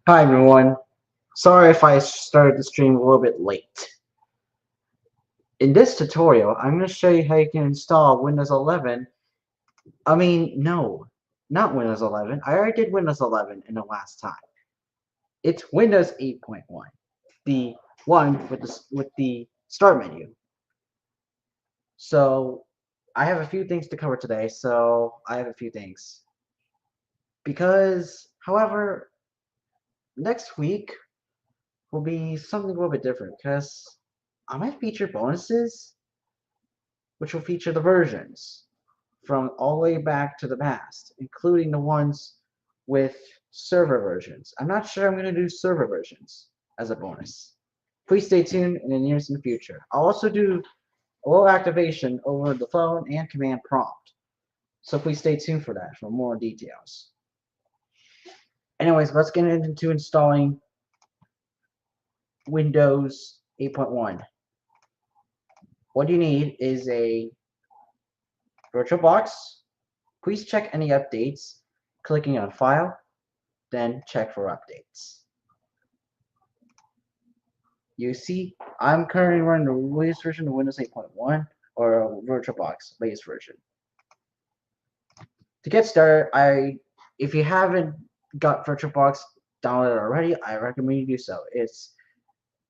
Hi everyone. Sorry if I started the stream a little bit late. In this tutorial, I'm going to show you how you can install Windows 11. No, not Windows 11. I already did Windows 11 in the last time. It's Windows 8.1, the one with the start menu. So I have a few things to cover today. However, next week will be something a little bit different because I might feature bonuses which will feature the versions from all the way back to the past, including the ones with server versions. I'm not sure I'm going to do server versions as a bonus. Please stay tuned in the nearest in the future. I'll also do a little activation over the phone and command prompt. So please stay tuned for that for more details. Anyways, let's get into installing Windows 8.1. What you need is a VirtualBox. Please check any updates clicking on File, then check for updates. You see, I'm currently running the latest version of Windows 8.1 or VirtualBox latest version. To get started, if you haven't got VirtualBox downloaded already, I recommend you do so. It's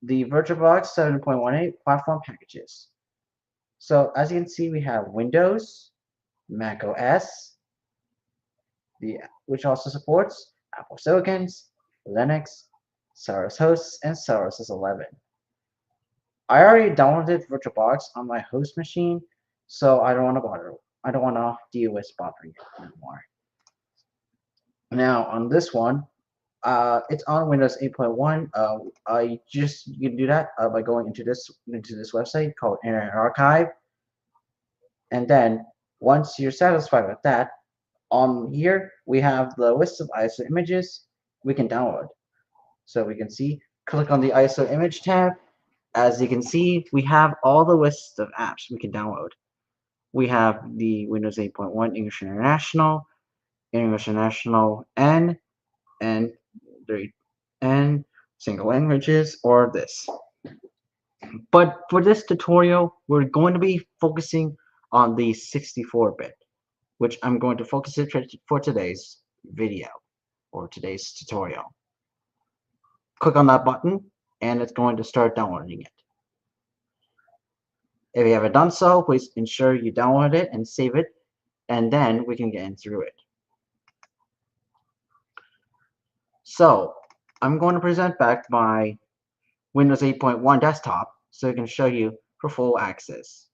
the VirtualBox 7.18 platform packages. So as you can see, we have Windows, Mac OS, which also supports Apple Silicons, Linux, Soros Hosts, and Soros 11. I already downloaded VirtualBox on my host machine, so I don't want to bother. I don't want to deal with bothering it anymore. Now on this one, it's on Windows 8.1. You can do that by going into this website called Internet Archive, and then once you're satisfied with that, on here we have the list of ISO images we can download. So we can see, click on the ISO image tab. As you can see, we have all the lists of apps we can download. We have the Windows 8.1 English International, English International N, and N single languages, or this. But for this tutorial, we're going to be focusing on the 64-bit, which I'm going to focus it for today's video, or today's tutorial. Click on that button, and it's going to start downloading it. If you haven't done so, please ensure you download it and save it, and then we can get in through it. So, I'm going to present back my Windows 8.1 desktop so I can show you for full access.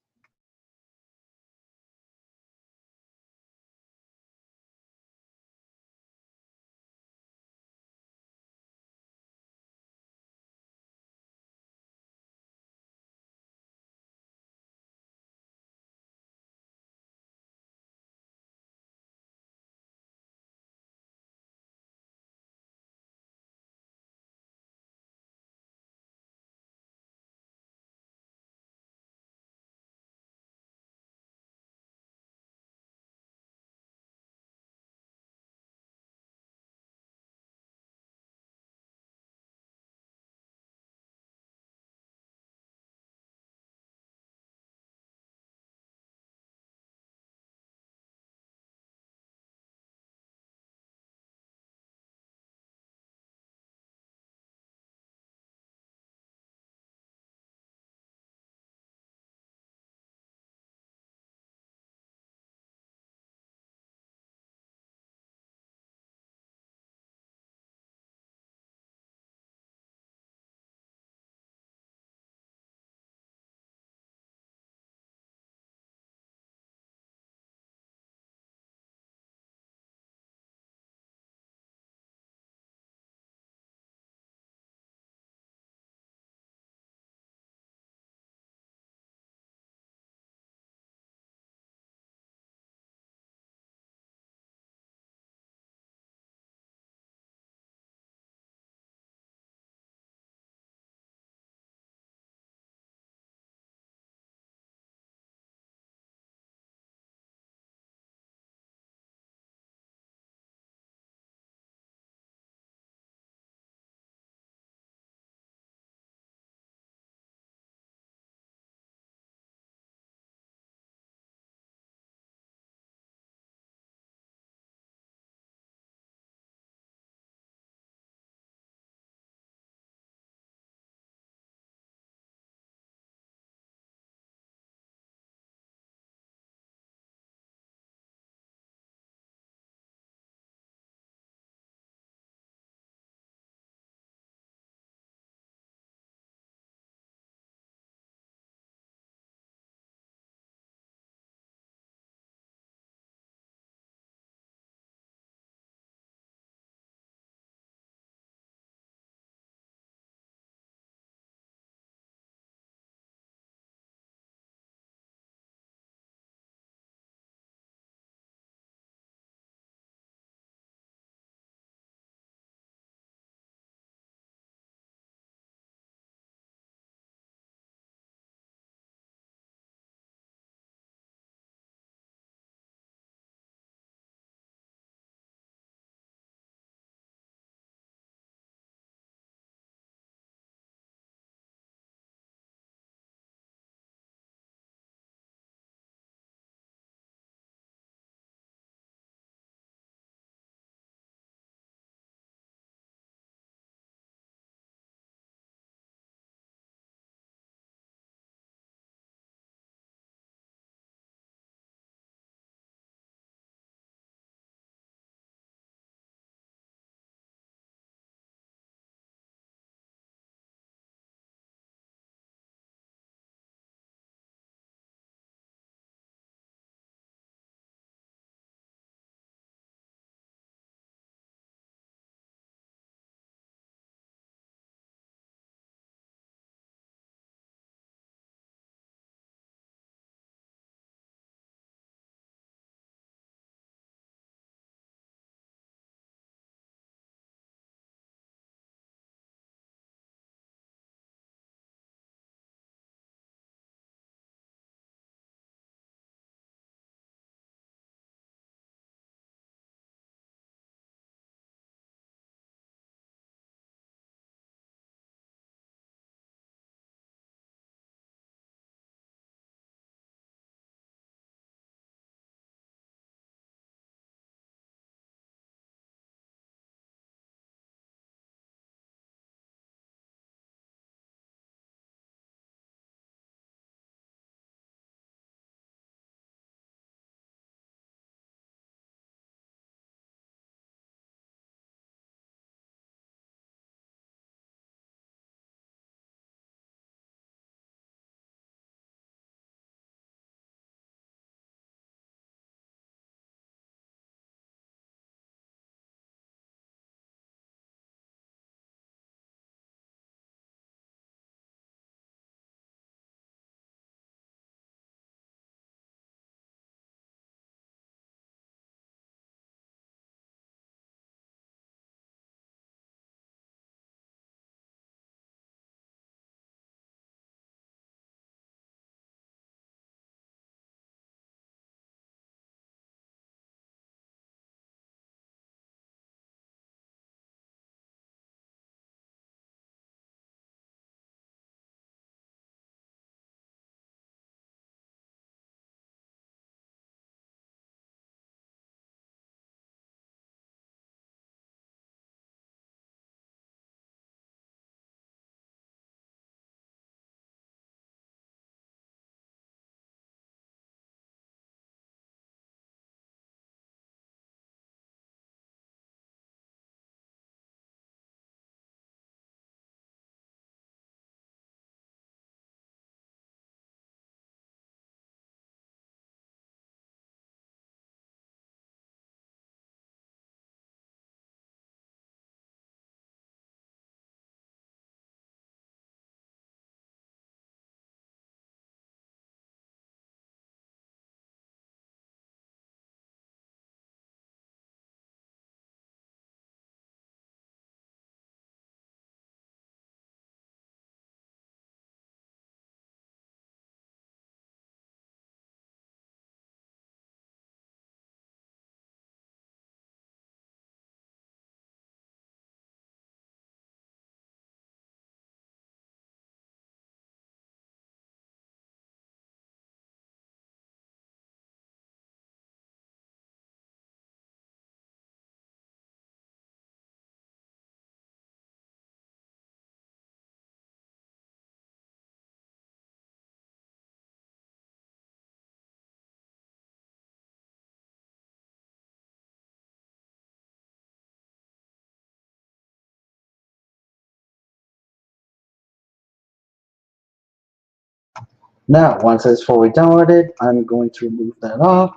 Now, once it's fully downloaded, I'm going to remove that off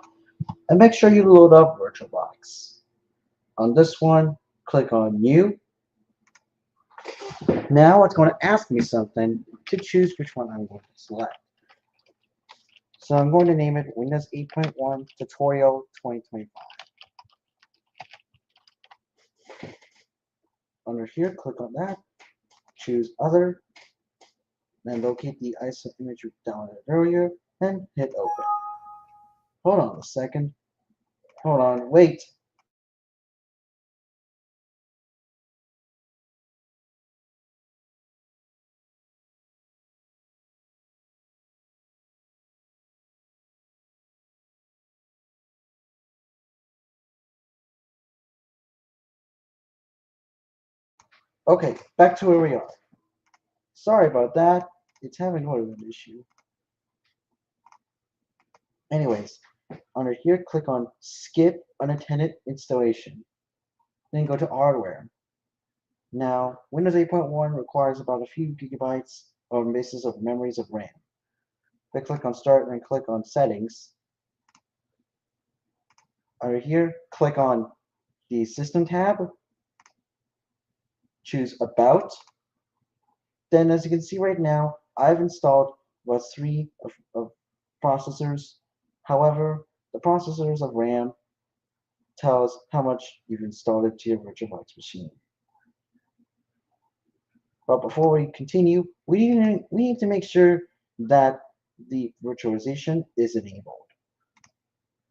and make sure you load up VirtualBox. On this one, click on New. Now it's going to ask me something to choose which one I'm going to select. So I'm going to name it Windows 8.1 Tutorial 2025. Under here, click on that, choose Other, then locate the ISO image we downloaded earlier, and hit Open. Hold on a second. Hold on, wait. Okay, back to where we are. Sorry about that. It's having a little bit of an issue. Anyways, under here, click on Skip Unattended Installation. Then go to Hardware. Now, Windows 8.1 requires about a few gigabytes of basis of memories of RAM. Then click on Start and click on Settings. Under here, click on the System tab, choose About. Then, as you can see right now, I've installed about 3 of processors. However, the processors of RAM tells how much you've installed it to your VirtualBox machine. But before we continue, we need to make sure that the virtualization is enabled.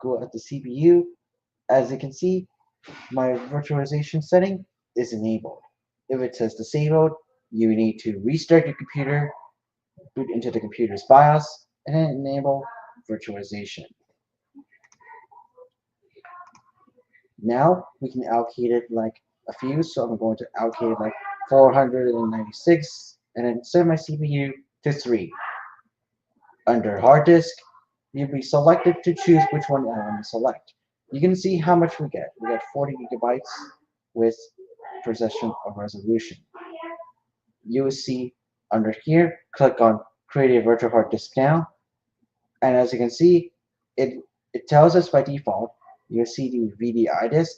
Go at the CPU. As you can see, my virtualization setting is enabled. If it says disabled, you need to restart your computer, boot into the computer's BIOS, and then enable virtualization. Now we can allocate it like a few, so I'm going to allocate like 496 and then set my CPU to 3. Under hard disk, you'll be selected to choose which one I want to select. You can see how much we get. We get 40 gigabytes with precision of resolution. You will see under here, click on create a virtual hard disk now, and as you can see, it tells us by default, you'll see the VDI disk.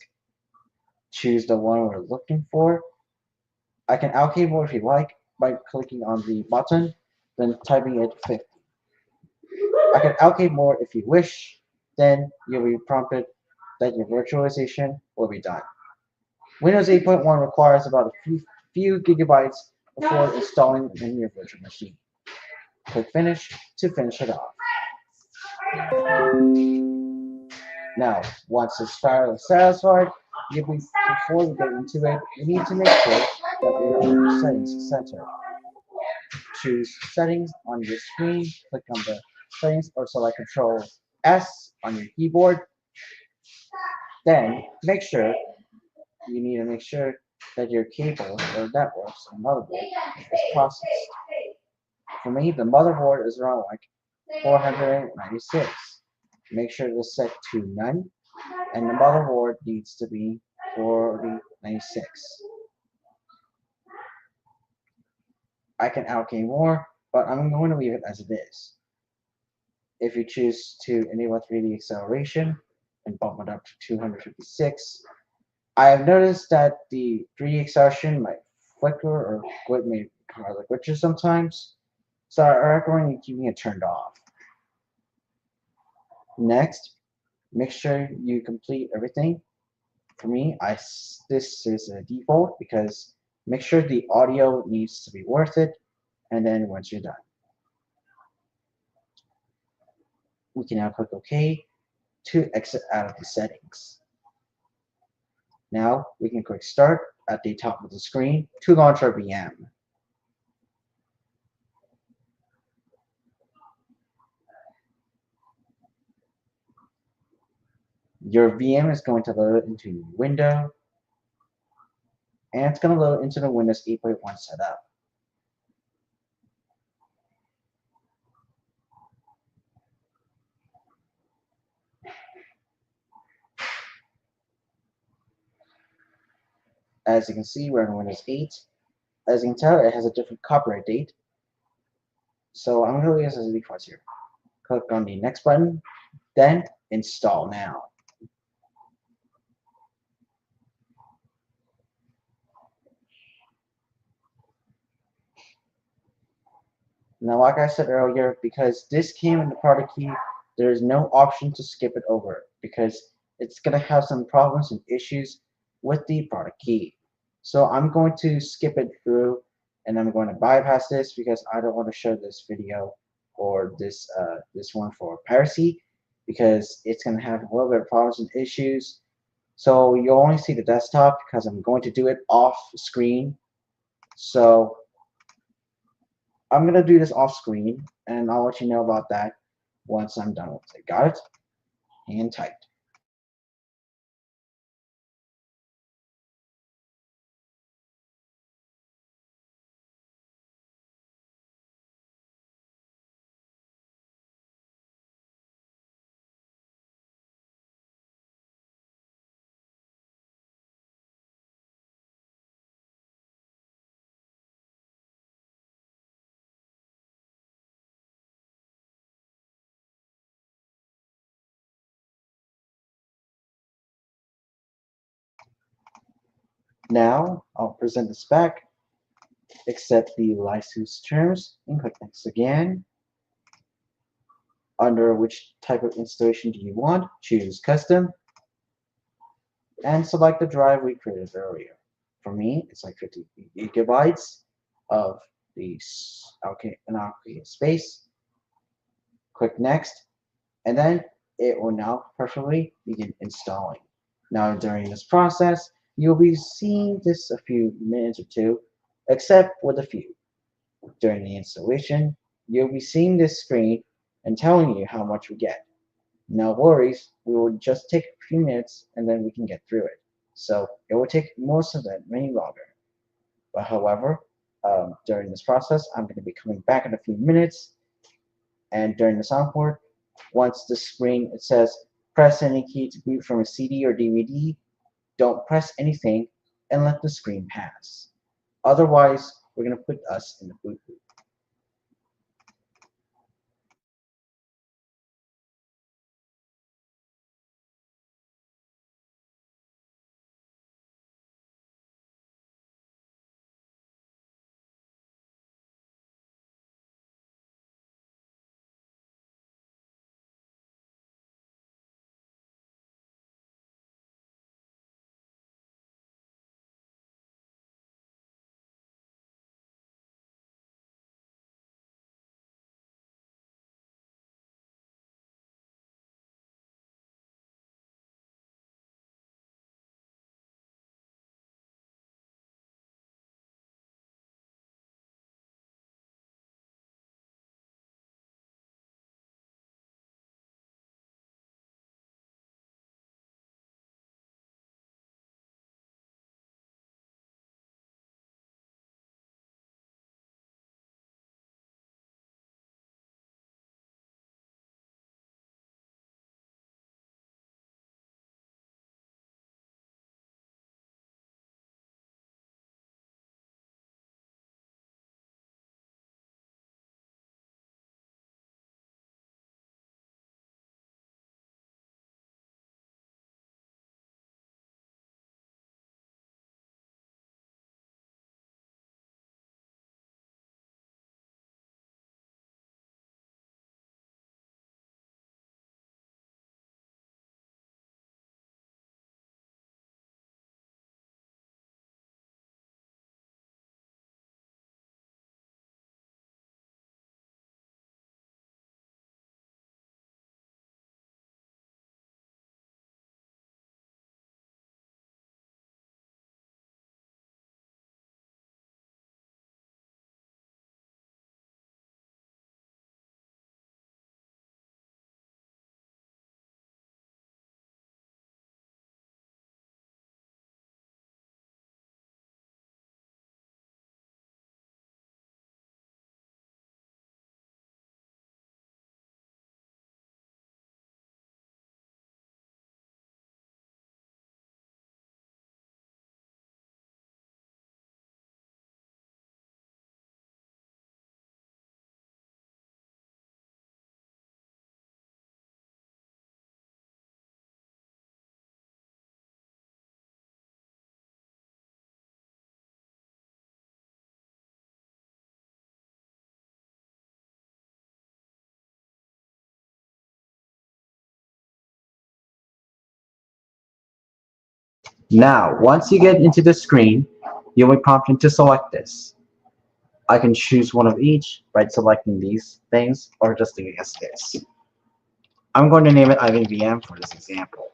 Choose the one we're looking for. I can allocate more if you like by clicking on the button, then typing it 50. I can allocate more if you wish, then you'll be prompted that your virtualization will be done. Windows 8.1 requires about a few gigabytes before installing in your virtual machine. Click Finish to finish it off. Now, once it's fairly satisfied, before we get into it, we need to make sure that we are on the settings center. Choose Settings on your screen, click on the Settings or select Control S on your keyboard. Then you need to make sure that your cable or networks or motherboard is processed. For me, the motherboard is around like 496. Make sure to set to none, and the motherboard needs to be 4096. I can allocate more, but I'm going to leave it as it is. If you choose to enable 3D acceleration and bump it up to 256, I have noticed that the 3D acceleration might flicker or may cause glitches sometimes, so I recommend keeping it turned off. Next, make sure you complete everything. For me, this is a default because make sure the audio needs to be worth it, and then once you're done, we can now click OK to exit out of the settings. Now we can click Start at the top of the screen to launch our VM. Your VM is going to load into your window, and it's going to load into the Windows 8.1 setup. As you can see, we're on Windows 8. As you can tell, it has a different copyright date. So I'm going to use as default here. Click on the next button, then install now. Now, like I said earlier, because this came in the product key, there is no option to skip it over because it's going to have some problems and issues with the product key. So I'm going to skip it through and I'm going to bypass this because I don't want to show this video or this one for piracy because it's going to have a little bit of problems and issues. So you'll only see the desktop because I'm going to do it off screen. So I'm going to do this off screen and I'll let you know about that once I'm done with it. Got it? Hand tight. Now I'll present this back, accept the license terms, and click next again. Under which type of installation do you want? Choose custom and select the drive we created earlier. For me, it's like 50 gigabytes of the allocated space. Click next, and then it will now perfectly begin installing. Now during this process, you'll be seeing this a few minutes or two, except with a few. During the installation, you'll be seeing this screen and telling you how much we get. No worries, we will just take a few minutes and then we can get through it. So it will take most of that many longer. But however, during this process, I'm going to be coming back in a few minutes, and during this onboard, once the screen it says press any key to boot from a CD or DVD, don't press anything and let the screen pass. Otherwise, we're going to put us in the boot loop. Now, once you get into the screen, you will be prompted to select this. I can choose one of each by selecting these things or just leaving it as this. I'm going to name it Ivan VM for this example.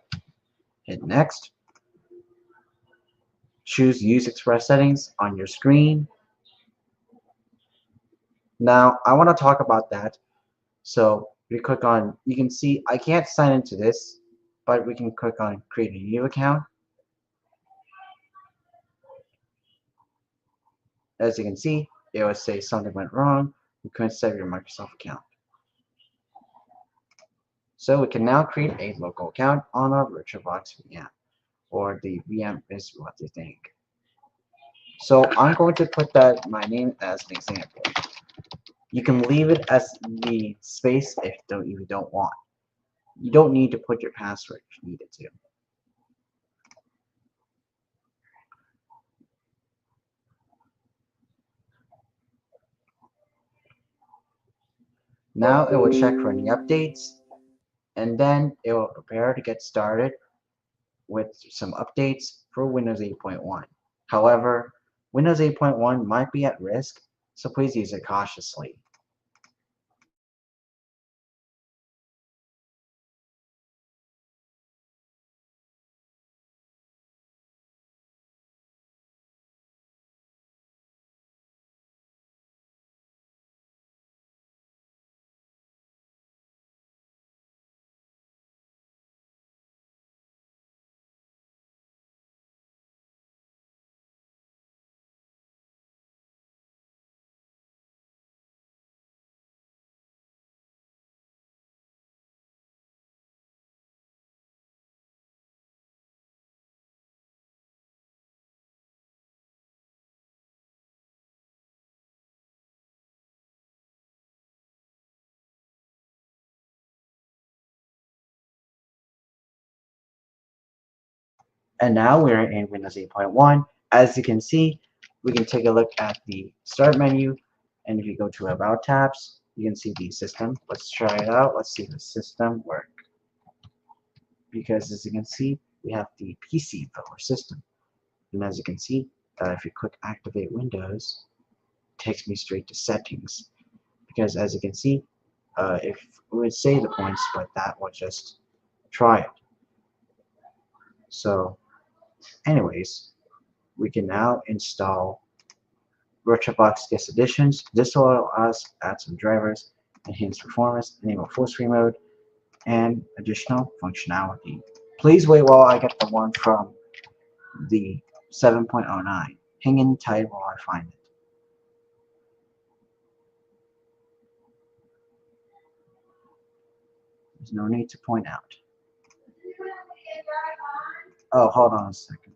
Hit next. Choose Use Express Settings on your screen. Now, I want to talk about that. So we click on, you can see I can't sign into this, but we can click on Create a New Account. As you can see, it will say something went wrong. You couldn't save your Microsoft account. So we can now create a local account on our VirtualBox VM, or the VM is what they think. So I'm going to put that my name as an example. You can leave it as the space if you don't want. You don't need to put your password if you needed to. Now it will check for any updates, and then it will prepare to get started with some updates for Windows 8.1. However, Windows 8.1 might be at risk, so please use it cautiously. And now we're in Windows 8.1. As you can see, we can take a look at the Start menu, and if you go to About tabs, you can see the system. Let's try it out. Let's see if the system works. Because as you can see, we have the PC for our system. And as you can see, if you click Activate Windows, it takes me straight to Settings. Because as you can see, if we would save the points, but that will just try it. So, anyways, we can now install VirtualBox Guest Editions. This will allow us to add some drivers, enhance performance, enable full screen mode, and additional functionality. Please wait while I get the one from the 7.09. Hang in tight while I find it. There's no need to point out. Oh, hold on a second.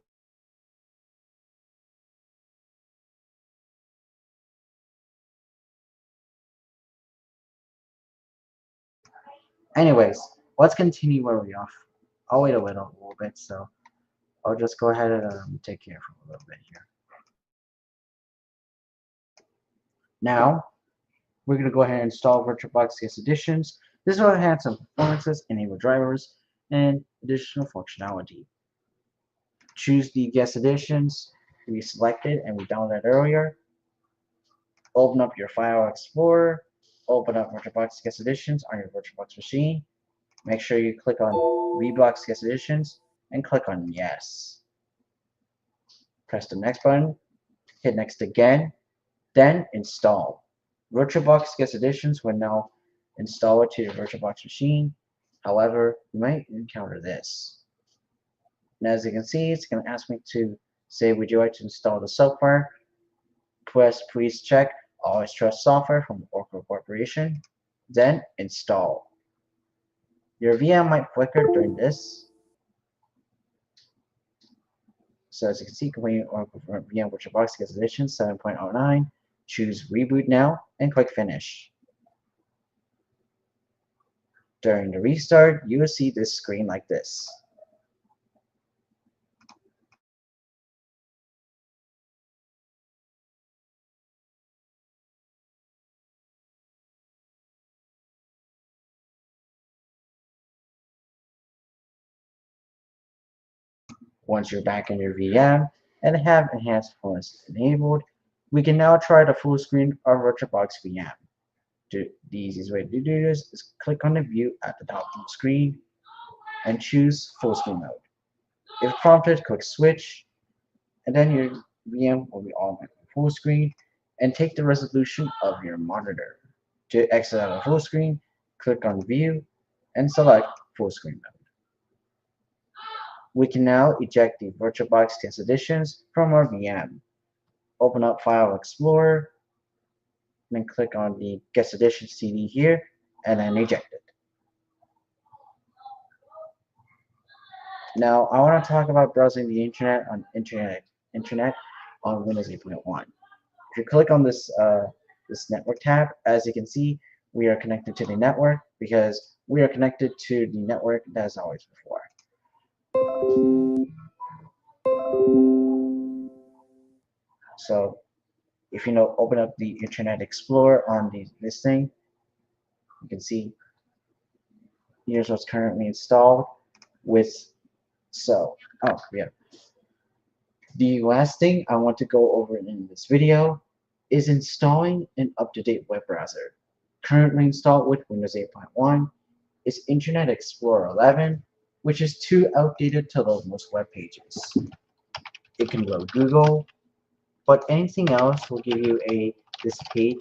Anyways, let's continue where we off. I'll wait a little bit, so I'll just go ahead and take care for a little bit here. Now, we're going to go ahead and install VirtualBox Guest Editions. This will enhance some performances, enable drivers, and additional functionality. Choose the Guest Editions we selected and we downloaded earlier. Open up your File Explorer. Open up VirtualBox Guest Editions on your VirtualBox machine. Make sure you click on VBox Guest Editions and click on Yes. Press the next button, hit Next again, then Install. VirtualBox Guest Editions will now install it to your VirtualBox machine. However, you might encounter this. And as you can see, it's going to ask me to say, would you like to install the software? Please check Always Trust Software from Oracle Corporation. Then Install. Your VM might flicker during this. So as you can see, completing Oracle VM VirtualBox Guest Edition 7.09. Choose Reboot Now and click Finish. During the restart, you will see this screen like this. Once you're back in your VM and have enhanced performance enabled, we can now try the full screen of VirtualBox VM. The easiest way to do this is click on the view at the top of the screen and choose full screen mode. If prompted, click switch, and then your VM will be automatically full screen and take the resolution of your monitor. To exit out of full screen, click on view and select full screen mode. We can now eject the VirtualBox test editions from our VM. Open up File Explorer, and then click on the Guest Edition CD here, and then eject it. Now, I want to talk about browsing the internet on Windows 8.1. If you click on this network tab, as you can see, we are connected to the network because we are connected to the network as always before. So if you open up the Internet Explorer on this thing, you can see here's what's currently installed with yeah. The last thing I want to go over in this video is installing an up-to-date web browser. Currently installed with Windows 8.1 is Internet Explorer 11, which is too outdated to load most web pages. It can load Google, but anything else will give you this page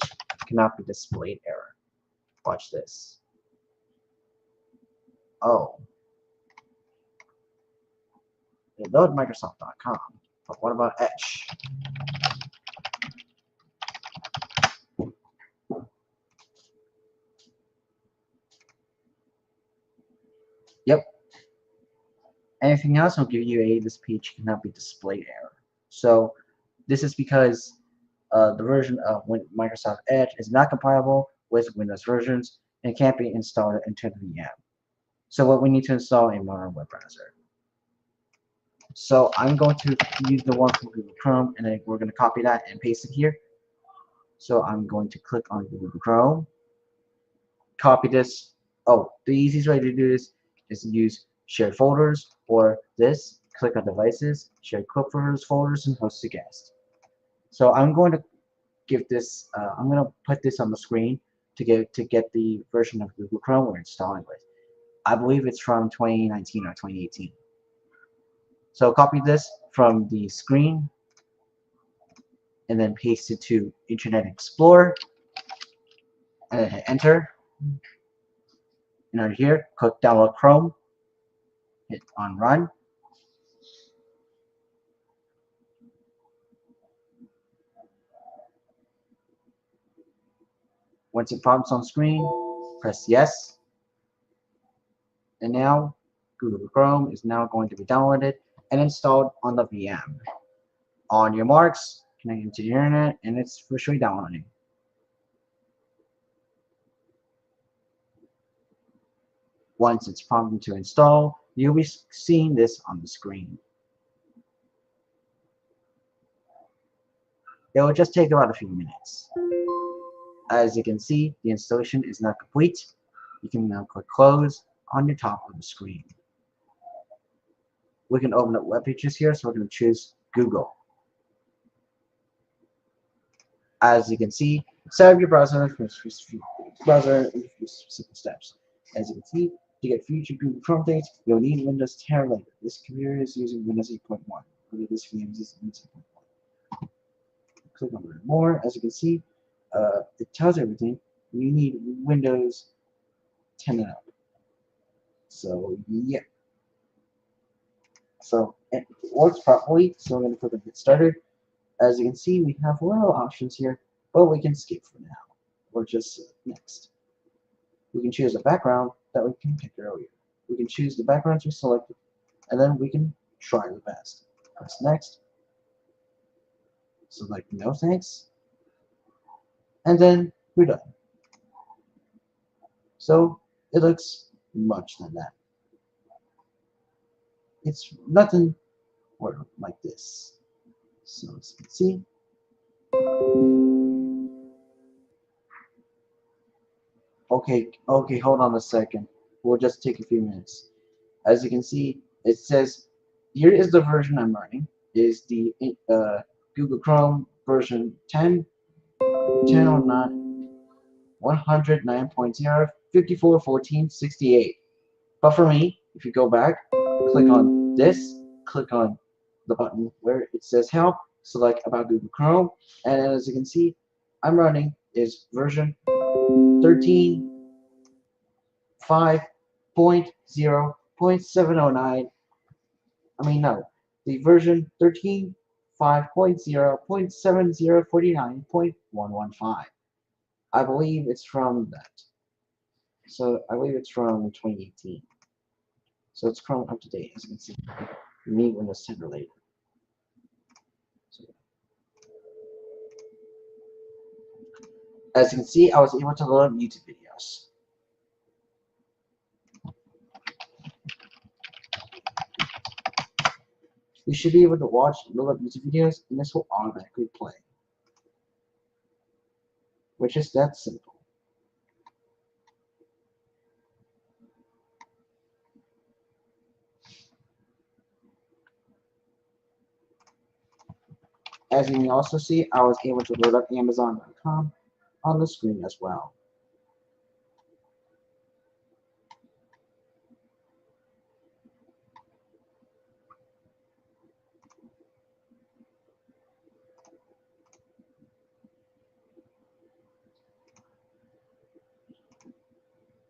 cannot be displayed error. Watch this. Oh. It load Microsoft.com, but what about Edge? Yep. Anything else will give you this page cannot be displayed error. So this is because the version of Microsoft Edge is not compatible with Windows versions and can't be installed into the VM. So what we need to install a modern web browser. So I'm going to use the one from Google Chrome, and then we're going to copy that and paste it here. So I'm going to click on Google Chrome, copy this. Oh, the easiest way to do this is to use shared folders or this. Click on devices, shared clip folders, and host to guest. So I'm going to give this. I'm going to put this on the screen to get the version of Google Chrome we're installing with. I believe it's from 2019 or 2018. So copy this from the screen and then paste it to Internet Explorer and then hit enter. And under here, click download Chrome, hit on run. Once it prompts on screen, press yes. And now Google Chrome is now going to be downloaded and installed on the VM. On your marks, connect to the internet, and it's officially downloading. Once it's prompted to install, you'll be seeing this on the screen. It will just take about a few minutes. As you can see, the installation is now complete. You can now click close on your top of the screen. We can open up web pages here, so we're going to choose Google. As you can see, set up your browser in a few simple steps. As you can see, to get future Google Chrome things, you'll need Windows 10 or later. This computer is using Windows 8.1. Whether this VM is using Windows 8.1. Click on Learn More. As you can see, it tells everything. You need Windows 10 and up. So yeah. So it works properly. So I'm going to click on Get Started. As you can see, we have a lot of options here, but we can skip for now. Or just next. We can choose a background that we can pick earlier. We can choose the backgrounds we selected, and then we can try the best. Press next. Select no thanks. And then we're done. So it looks much like that. It's nothing like this. So as you can see, okay, hold on a second. We'll just take a few minutes. As you can see, it says here is the version I'm running. Is the Google Chrome version 10, 1009, 109.0, 54, 14, 68. But for me, if you go back, click on this, click on the button where it says help, select about Google Chrome, and as you can see, I'm running is version 13.5.0.709. I mean, no, the version 13.5.0.7049.115. I believe it's from that. So I believe it's from 2018. So it's Chrome up to date, as you can see. Me Windows 10 related. So, as you can see, I was able to load up YouTube videos. You should be able to watch load up YouTube videos, and this will automatically play, which is that simple. As you may also see, I was able to load up Amazon.com on the screen as well.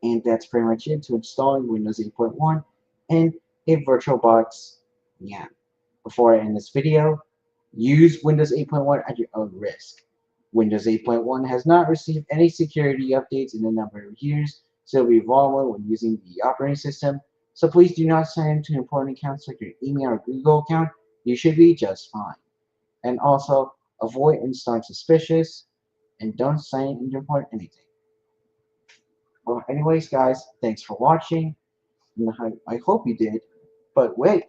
And that's pretty much it to installing Windows 8.1 and a VirtualBox. Yeah. Before I end this video, use Windows 8.1 at your own risk. Windows 8.1 has not received any security updates in a number of years, so it'll be vulnerable when using the operating system. So please do not sign into important accounts like your email or Google account. You should be just fine. And also, avoid installing suspicious and don't sign in to report anything. Well, anyways, guys, thanks for watching. I hope you did. But wait,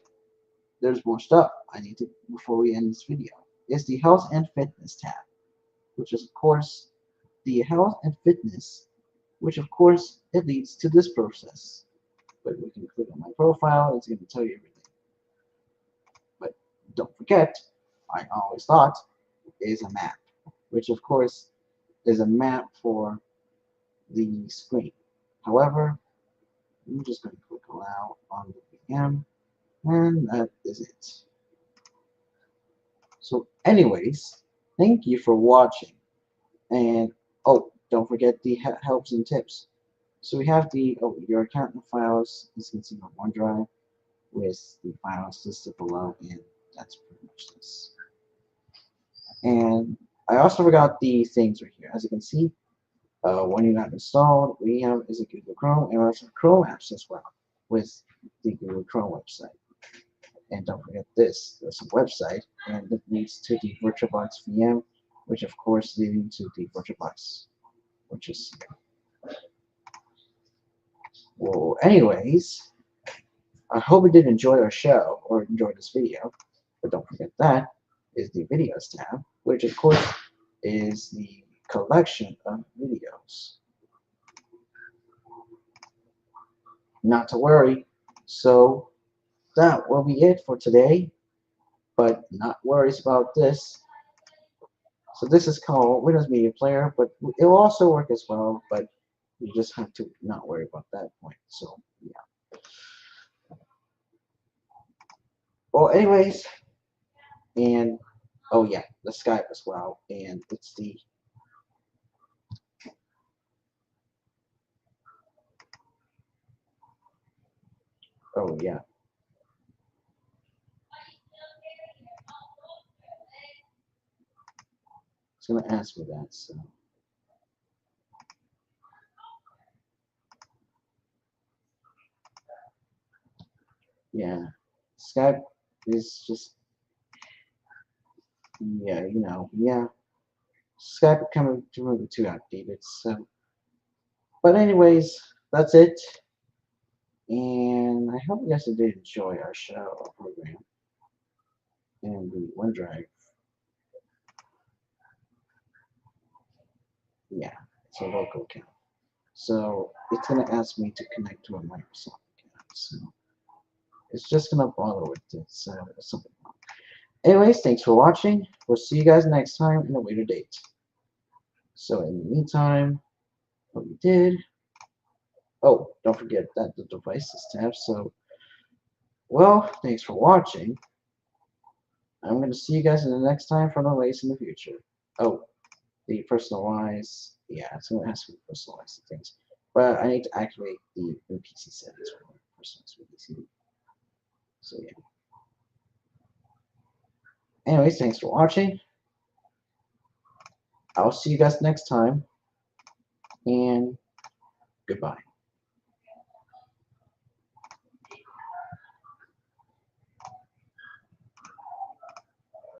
there's more stuff I need to before we end this video. It's the health and fitness tab, which is of course the health and fitness, which of course it leads to this process. But we can click on my profile, it's going to tell you everything. But don't forget, I always thought is a map, which of course is a map for the screen. However, I'm just going to click allow on the VM, and that is it. So anyways, thank you for watching. And oh, don't forget the helps and tips. So we have the your account and files, as you can see on OneDrive, with the files listed below, and that's pretty much this. And I also forgot the things right here. As you can see, when you got installed, we have is a Google Chrome and also Chrome apps as well with the Google Chrome website. And don't forget this, there's a website, and it leads to the VirtualBox VM, which of course leading to the VirtualBox, which is here. Well, anyways, I hope you did enjoy our show or enjoy this video, but don't forget that is the videos tab, which of course is the collection of videos. Not to worry, so that will be it for today, but not worries about this. So this is called Windows Media Player, but it will also work as well, but you just have to not worry about that point. So yeah. Well, anyways, and oh yeah, the Skype as well, and it's the oh yeah. It's gonna ask me that, so yeah. Skype is just yeah, yeah. Skype coming to too outdated, so but anyways, that's it. And I hope you guys did enjoy our show, our program, and the OneDrive. Yeah, it's a local account. So it's gonna ask me to connect to a Microsoft account. So It's just gonna bother with this something. Anyways, thanks for watching. We'll see you guys next time in a later date. So in the meantime, what we did. Oh, don't forget that the devices tab. So, well, thanks for watching. I'm gonna see you guys in the next time for the latest in the future. Oh, the personalized. Yeah, it's gonna ask me to personalize the things, but I need to activate the PC settings for personalized PC. So yeah. Anyways, thanks for watching. I'll see you guys next time, and goodbye.